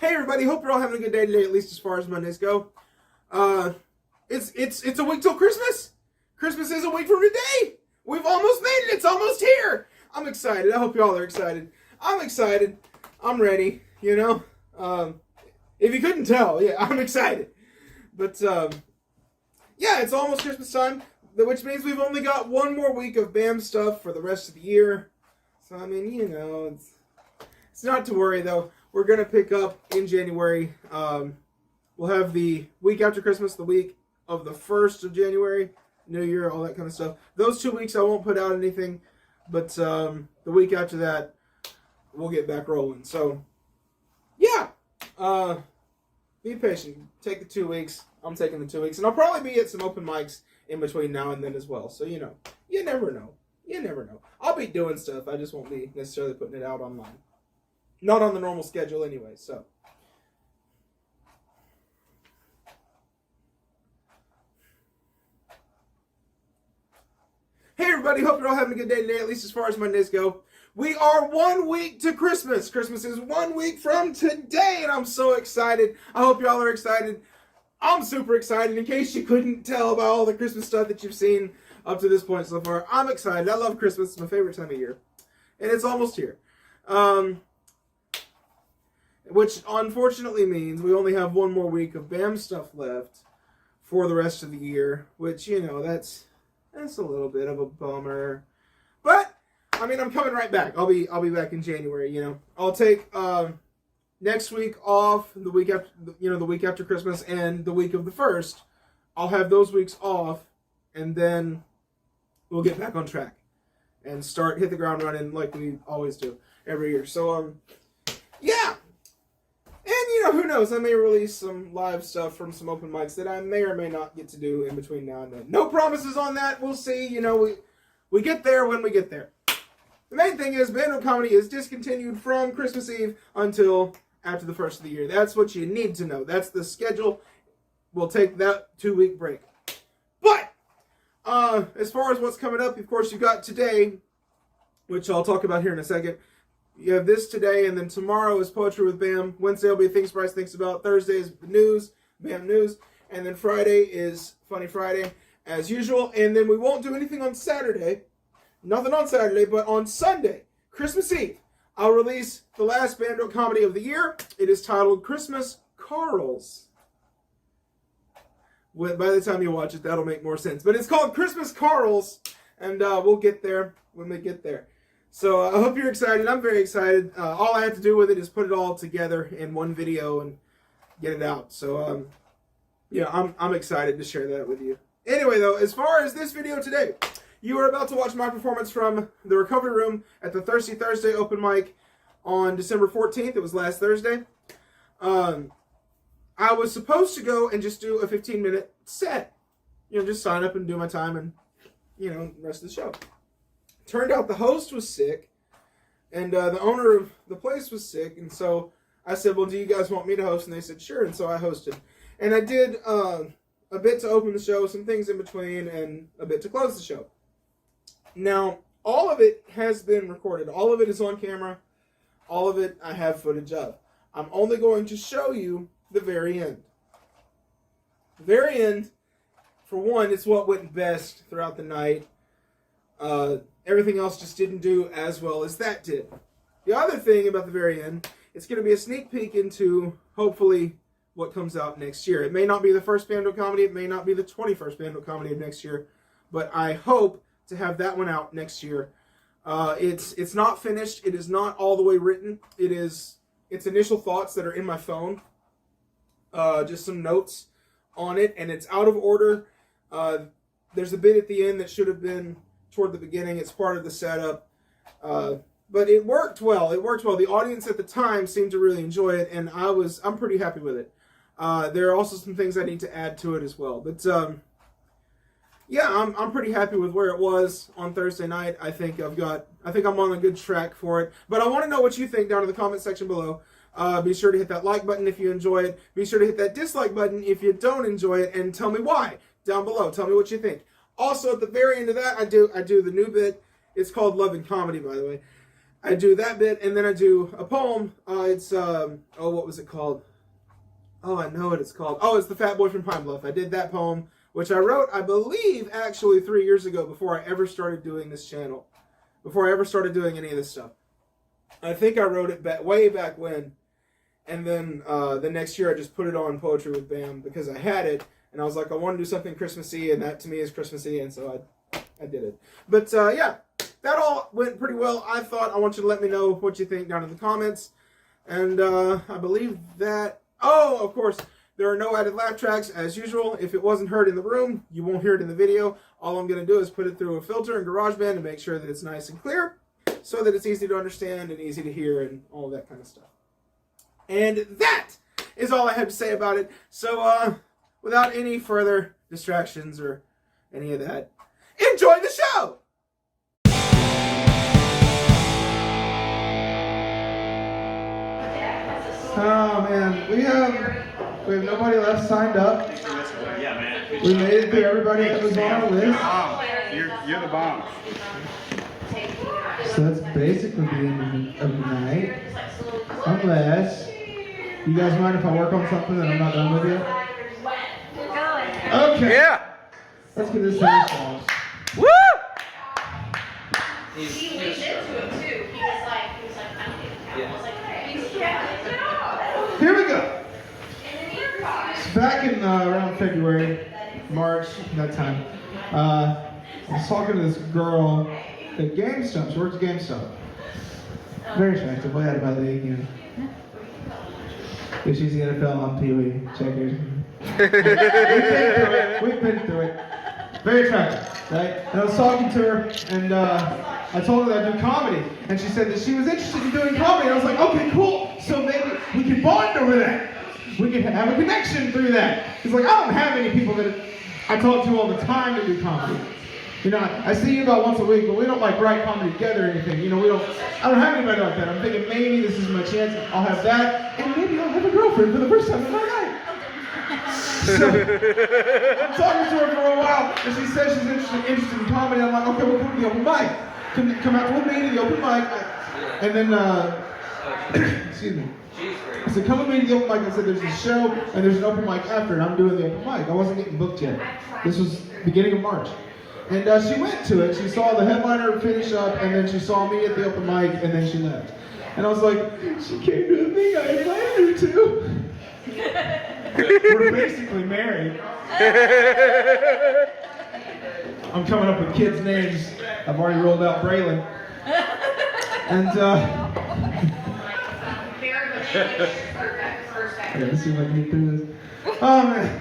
Hey everybody, hope you're all having a good day today, at least as far as Mondays go. It's a week till Christmas. Christmas is a week from today. We've almost made it. It's almost here. I'm excited. I hope y'all are excited. I'm excited. I'm ready, you know. If you couldn't tell, yeah, I'm excited. But yeah, it's almost Christmas time, which means we've only got one more week of BAM stuff for the rest of the year. So I mean, you know, it's not to worry though. We're going to pick up in January. We'll have the week after Christmas, the week of the 1st of January, New Year, all that kind of stuff. Those 2 weeks I won't put out anything, but the week after that, we'll get back rolling. So, yeah, be patient. Take the 2 weeks. I'm taking the 2 weeks. And I'll probably be at some open mics in between now and then as well. So, you know, you never know. You never know. I'll be doing stuff. I just won't be necessarily putting it out online. Not on the normal schedule anyway, so. Hey everybody, hope you're all having a good day today, at least as far as Mondays go. We are 1 week to Christmas. Christmas is 1 week from today, and I'm so excited. I hope y'all are excited. I'm super excited, in case you couldn't tell by all the Christmas stuff that you've seen up to this point so far. I'm excited. I love Christmas. It's my favorite time of year. And it's almost here. Which unfortunately means we only have one more week of BAM stuff left for the rest of the year, which, you know, that's a little bit of a bummer. But I mean, I'm coming right back. I'll be back in January, you know. I'll take next week off, the week after, you know, the week after Christmas and the week of the 1st. I'll have those weeks off, and then we'll get back on track and hit the ground running like we always do every year. So yeah. And, you know, who knows, I may release some live stuff from some open mics that I may or may not get to do in between now and then. No promises on that. We'll see. You know, we get there when we get there. The main thing is, Band Comedy is discontinued from Christmas Eve until after the 1st of the year. That's what you need to know. That's the schedule. We'll take that 2-week break. But, as far as what's coming up, of course, you got today, which I'll talk about here in a second. You have this today, and then tomorrow is Poetry with BAM. Wednesday will be Things Bryce Thinks About. Thursday is news, BAM News. And then Friday is Funny Friday, as usual. And then we won't do anything on Saturday. Nothing on Saturday, but on Sunday, Christmas Eve, I'll release the last Band Comedy of the year. It is titled Christmas Carols. By the time you watch it, that'll make more sense. But it's called Christmas Carols, and we'll get there when we get there. So I hope you're excited. I'm very excited. All I have to do with it is put it all together in one video and get it out. So yeah, I'm excited to share that with you. Anyway, though, as far as this video today, you are about to watch my performance from the Recovery Room at the Thirsty Thursday open mic on December 14th. It was last Thursday. I was supposed to go and just do a 15-minute set. You know, just sign up and do my time and, you know, the rest of the show. Turned out the host was sick, and the owner of the place was sick, and so I said, well, do you guys want me to host? And they said, sure, and so I hosted. And I did a bit to open the show, some things in between, and a bit to close the show. Now, all of it has been recorded. All of it is on camera. All of it I have footage of. I'm only going to show you the very end. The very end, for one, it's what went best throughout the night. Everything else just didn't do as well as that did. The other thing about the very end, it's going to be a sneak peek into, hopefully, what comes out next year. It may not be the first Bando Comedy, it may not be the 21st Bando Comedy of next year, but I hope to have that one out next year. It's not finished, it is not all the way written. It's initial thoughts that are in my phone, just some notes on it, and it's out of order. There's a bit at the end that should have been toward the beginning. It's part of the setup. But it worked well. It worked well. The audience at the time seemed to really enjoy it, and I'm pretty happy with it. There are also some things I need to add to it as well. But yeah, I'm pretty happy with where it was on Thursday night. I think I'm on a good track for it. But I want to know what you think down in the comment section below. Be sure to hit that like button if you enjoy it. Be sure to hit that dislike button if you don't enjoy it, and tell me why down below. Tell me what you think. Also, at the very end of that, I do the new bit. It's called Love and Comedy, by the way. I do that bit, and then I do a poem. It's what was it called? Oh, I know what it's called. Oh, it's The Fat Boy from Pine Bluff. I did that poem, which I wrote, I believe, actually 3 years ago before I ever started doing this channel. Before I ever started doing any of this stuff. I think I wrote it way back when. And then the next year I just put it on Poetry with Bam because I had it. And I was like, I want to do something Christmassy, and that to me is Christmassy, and so I did it. But yeah, that all went pretty well. I want you to let me know what you think down in the comments. And I believe that... Oh, of course, there are no added laugh tracks, as usual. If it wasn't heard in the room, you won't hear it in the video. All I'm going to do is put it through a filter in GarageBand to make sure that it's nice and clear, so that it's easy to understand and easy to hear and all that kind of stuff. And that is all I have to say about it. So, without any further distractions or any of that, enjoy the show! Oh man, we have nobody left signed up. Yeah, man. We made it through everybody that was on our list. You're the bomb. So that's basically the end of the night. Unless you guys mind if I work on something that I'm not done with yet? Okay. Yeah. Let's get this thing started. Woo! He leaned into it too. He was like, I don't even count. I was like, hey, Here we go. It's back in around February, March, that time. I was talking to this girl at GameStop. She works at GameStop. Very attractive, way out of my league, you know. If she's the NFL, I'm Pee Wee. Check her. We've been through it. Very attractive, right? And I was talking to her, and I told her that I do comedy, and she said that she was interested in doing comedy. And I was like, okay, cool. So maybe we can bond over that. We can have a connection through that. It's like, I don't have any people that I talk to all the time to do comedy. You know, I see you about once a week, but we don't like write comedy together or anything. You know, I don't have anybody like that. I'm thinking maybe this is my chance. I'll have that, and maybe I'll have a girlfriend for the first time in my life. So, I'm talking to her for a while, and she says she's interested in comedy. I'm like, okay, we'll come to the open mic. Come out with me to the open mic. And then, excuse me. I said, come with me to the open mic. I said, there's a show, and there's an open mic after, and I'm doing the open mic. I wasn't getting booked yet. This was beginning of March. And she went to it. She saw the headliner finish up, and then she saw me at the open mic, and then she left. And I was like, she came to the thing I invited her to. We're basically married. I'm coming up with kids' names. I've already rolled out Braylon. And, okay, let's see if I can get through this. Oh, man.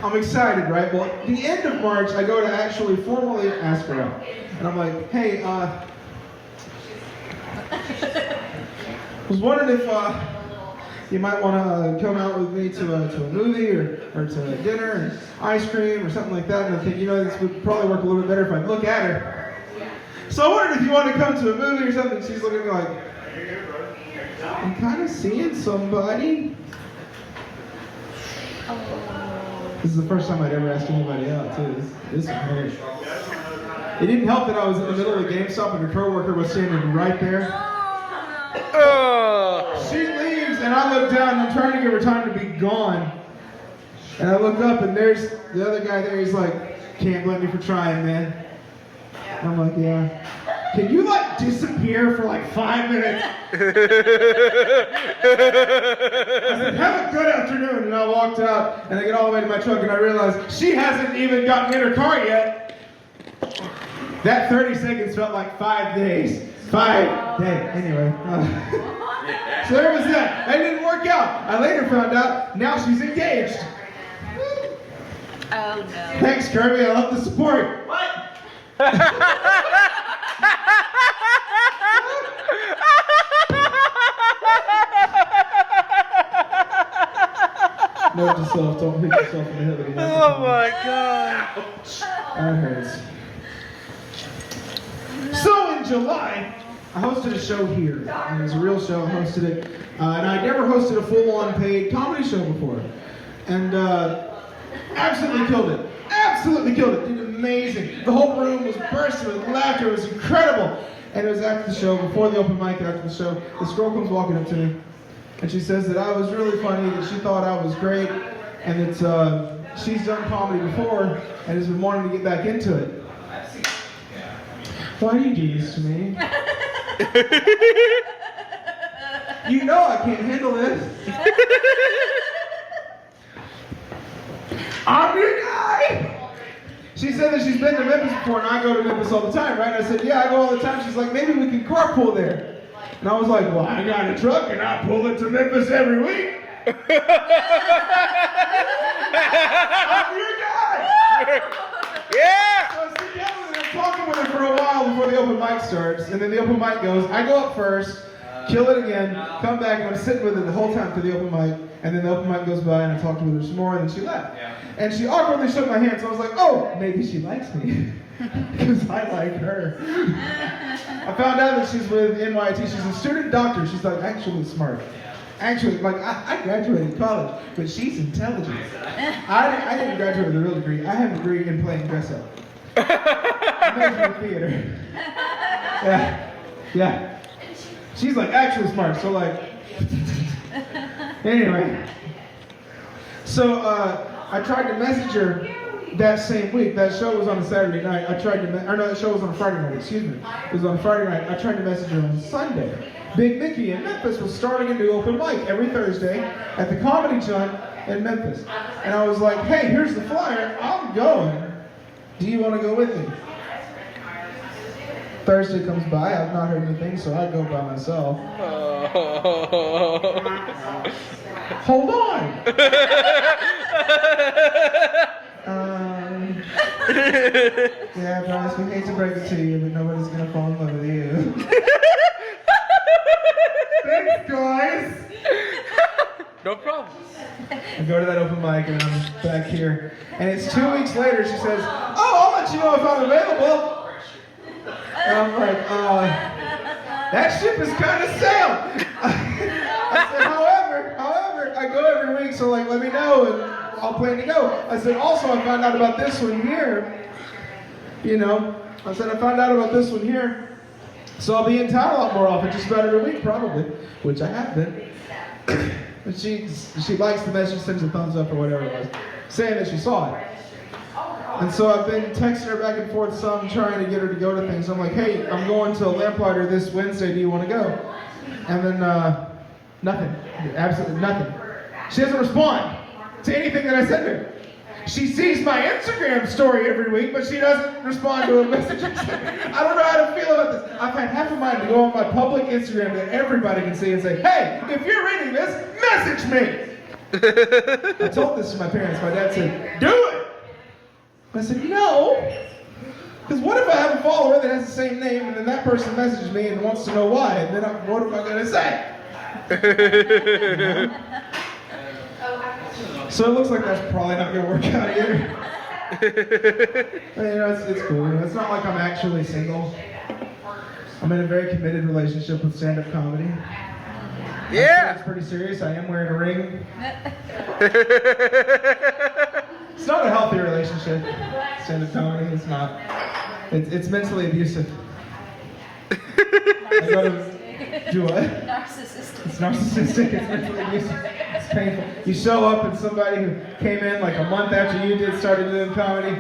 I'm excited, right? Well, at the end of March, I go to actually formally ask her out. And I'm like, hey, I was wondering if you might want to come out with me to a movie or to dinner and ice cream or something like that. And I think, this would probably work a little bit better if I look at her. So I wondered if you wanted to come to a movie or something. She's looking at me like, I'm kind of seeing somebody. This is the first time I'd ever asked anybody out, too. This hurt. It didn't help that I was in the middle of the GameStop and her coworker was standing right there. She leaves, and I look down, and I'm trying to give her time to be gone. And I look up, and there's the other guy there. He's like, can't blame me for trying, man. And I'm like, yeah. Can you, disappear for, 5 minutes? I said, have a good afternoon. And I walked out, and I get all the way to my truck, and I realized she hasn't even gotten in her car yet. That 30 seconds felt like 5 days. 5 days. Anyway. So there was that. That didn't work out. I later found out, now she's engaged. Oh, no. Thanks, Kirby. I love the support. What? Note to self, don't hit yourself in the head with a microphone. Oh my God. That hurts. So in July, I hosted a show here. And it was a real show. I hosted it. And I never hosted a full-on paid comedy show before. And absolutely killed it. Absolutely killed it. Did amazing. The whole room was bursting with laughter. It was incredible. And it was after the show, before the open mic, after the show, this girl comes walking up to me, and she says that I was really funny, that she thought I was great, and that she's done comedy before, and has been wanting to get back into it. Why do you do this to me? You know I can't handle this. I'm your guy! She said that she's been to Memphis before, and I go to Memphis all the time, right? I said, yeah, I go all the time. She's like, maybe we can carpool there. And I was like, well, I got a truck, and I pull it to Memphis every week. I'm your guy! Yeah! So I sit down with her, I'm talking with her for a while before the open mic starts, and then the open mic goes, I go up first, kill it again, come back, and I'm sitting with her the whole time to the open mic, and then the open mic goes by, and I talked with her some more, and then she left. Yeah. And she awkwardly shook my hand, so I was like, oh, maybe she likes me. Because I like her. I found out that she's with NYT. She's a student doctor. She's like actually smart. Actually, like I graduated college, but she's intelligent. I didn't graduate with a real degree. I have a degree in playing dress up. I majored in theater. Yeah. She's like actually smart. So like, anyway. So I tried to message her that same week. That show was on a Saturday night. That show was on a Friday night, excuse me. It was on a Friday night. I tried to message her on Sunday. Big Mickey in Memphis was starting a new open mic every Thursday at the Comedy Joint in Memphis. And I was like, hey, here's the flyer. I'm going. Do you want to go with me? Thursday comes by. I've not heard anything, so I go by myself. Hold on. Yeah, Bryce, we hate to break it to you, but nobody's gonna fall in love with you. Thanks, guys. No problem. I go to that open mic and I'm back here. And it's 2 weeks later, she says, oh, I'll let you know if I'm available. And I'm like, that ship has kind of sailed. I said, however, I go every week, so like, let me know and I'll plan to go. I said, also, I found out about this one here. You know, I said, I found out about this one here. So I'll be in town a lot more often, just about every week probably, which I have been. But she likes the message, sends a thumbs up or whatever it was, saying that she saw it. And so I've been texting her back and forth some, trying to get her to go to things. I'm like, hey, I'm going to Lamplighter this Wednesday, do you want to go? And then nothing, absolutely nothing. She doesn't respond to anything that I send her. She sees my Instagram story every week, but she doesn't respond to a message I send her. I don't know how to feel about this. I've had half a mind to go on my public Instagram that everybody can see and say, hey, if you're reading this, message me. I told this to my parents. My dad said, do it. I said, no. Because what if I have a follower that has the same name and then that person messages me and wants to know why? And then what am I going to say? You know? So it looks like that's probably not going to work out either. But, you know, it's cool. It's not like I'm actually single. I'm in a very committed relationship with stand-up comedy. Yeah! It's pretty serious. I am wearing a ring. It's not a healthy relationship. Stand-up comedy, it's not. It's mentally abusive. I go to do what? Narcissistic. It's narcissistic. It's mentally abusive. It's painful. You show up and somebody who came in like a month after you started doing comedy,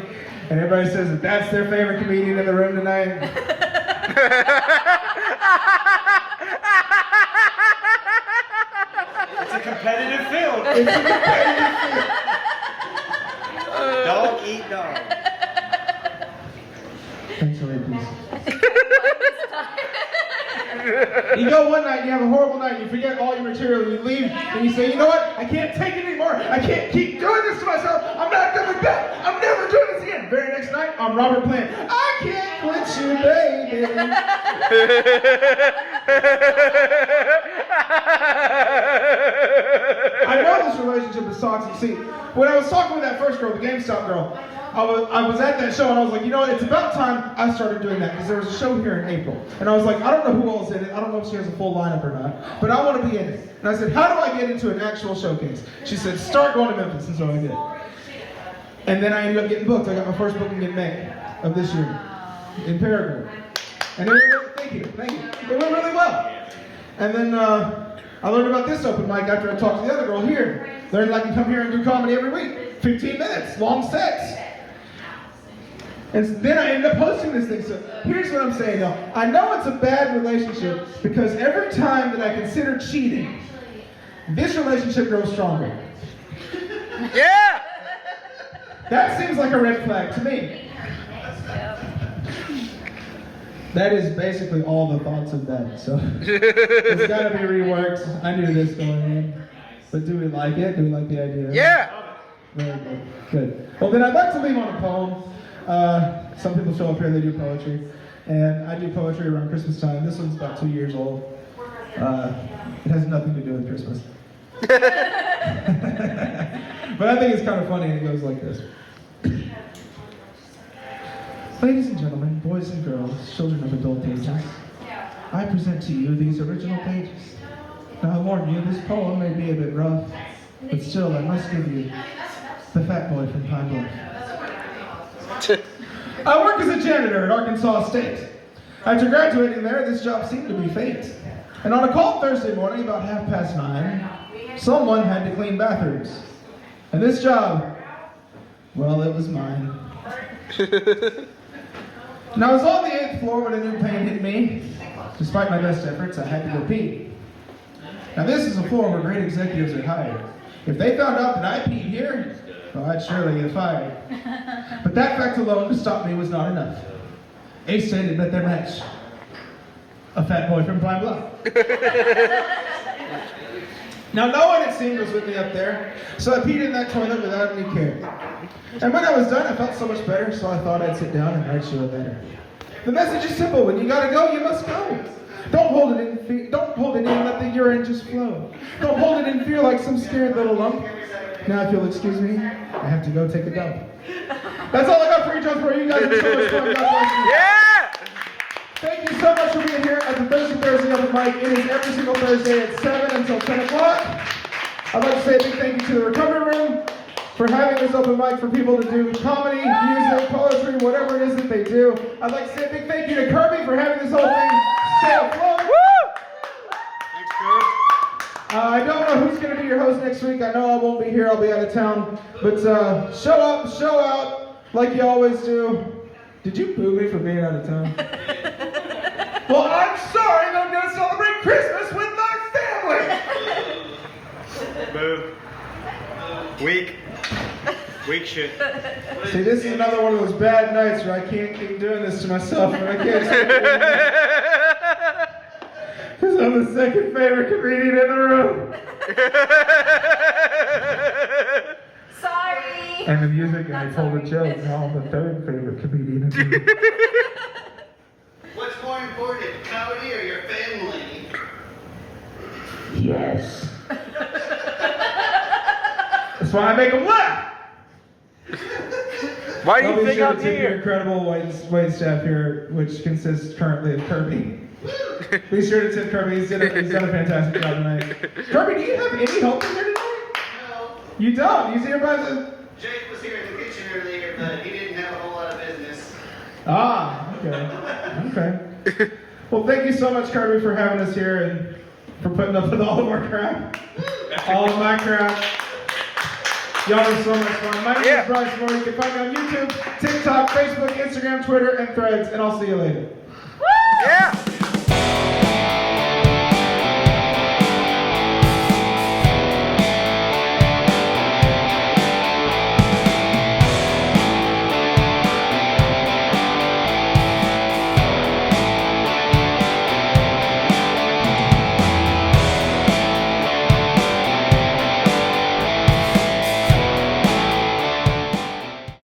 and everybody says that that's their favorite comedian in the room tonight. It's a competitive field. It's a competitive field. Dog eat dog. Thanks for your piece. You go one night, you have a horrible night, you forget all your material, you leave, and you say, you know what? I can't take it anymore. I can't keep doing this to myself. I'm not done with that. I'm never doing this again. Very next night, I'm Robert Plant. I can't quit you, baby. I know this relationship is toxic. See, when I was talking with that first girl, the GameStop girl, I was at that show and I was like, you know what, it's about time I started doing that because there was a show here in April. And I was like, I don't know who all's in it. I don't know if she has a full lineup or not, but I want to be in it. And I said, how do I get into an actual showcase? She said, start going to Memphis. And so I did. And then I ended up getting booked. I got my first booking in May of this year in Paraguay. And they were Thank you. It went really well. And then I learned about this open mic after I talked to the other girl here. Learned I can come here and do comedy every week. 15 minutes, long sets. And then I ended up hosting this thing. So here's what I'm saying though. I know it's a bad relationship because every time that I consider cheating, this relationship grows stronger. Yeah! That seems like a red flag to me. That is basically all the thoughts of that. So it's got to be reworked. I knew this going in. But do we like it? Do we like the idea? Yeah! Very good. Good. Well, then I'd like to leave on a poem. Some people show up here, they do poetry. And I do poetry around Christmas time. This one's about 2 years old. It has nothing to do with Christmas. But I think it's kind of funny, and it goes like this. Ladies and gentlemen, boys and girls, children of adult ages, I present to you these original pages. Now I warn you, this poem may be a bit rough, but still I must give you the fat boy from Pine Bluff. I work as a janitor at Arkansas State. After graduating there, this job seemed to be fate. And on a cold Thursday morning, about 9:30, someone had to clean bathrooms. And this job, well, it was mine. Now I was on the 8th floor when a new pain hit me. Despite my best efforts, I had to go pee. Now this is a floor where great executives are hired. If they found out that I peed here, well, I'd surely get fired. But that fact alone to stop me was not enough. Ace had met their match. A fat boy from Pine Bluff. Now no one, it seemed, was with me up there, so I peed in that toilet without any care. And when I was done, I felt so much better, so I thought I'd sit down and write you a letter. The message is simple: when you gotta go, you must go. Don't hold it in. Don't hold it in. Let the urine just flow. Don't hold it in fear like some scared little lump. Now, if you'll excuse me, I have to go take a dump. That's all I got for you, Jonesboro. You guys are so much fun. God bless you. Yeah! Thank you so much for being here at the Thursday Open Mic. It is every single Thursday at 7 until 10 o'clock. I'd like to say a big thank you to the Recovery Room for having this open mic for people to do comedy, music, poetry, whatever it is that they do. I'd like to say a big thank you to Kirby for having this whole thing stay afloat. Thanks, Kurt. I don't know who's going to be your host next week. I know I won't be here. I'll be out of town. But show up, show out, like you always do. Did you boo me for being out of town? Well, I'm sorry. I'm going to celebrate Christmas with my family. Boo. Weak shit. See, this is another one of those bad nights where I can't keep doing this to myself, and I can't stop doing it. Because I'm the second favorite comedian in the room. Sorry. And the music, and I told a joke. Now I'm the third favorite comedian in the room. What's more important, comedy or your family? Yes. That's why I make them laugh. Why do I'll you be think sure I'm to tip your here? incredible wait staff here, which consists currently of Kirby. Be sure to tip Kirby. He's done a fantastic job tonight. Kirby, do you have any help in here tonight? No. You don't. He's here by the... Jake was here in the kitchen earlier, but he didn't have a whole lot of business. Ah, okay. Okay. Well, thank you so much, Kirby, for having us here and for putting up with all of our crap. All of my crap. Y'all are so much fun. My name is Bryce Moore. You can find me on YouTube, TikTok, Facebook, Instagram, Twitter, and Threads, and I'll see you later. Yeah!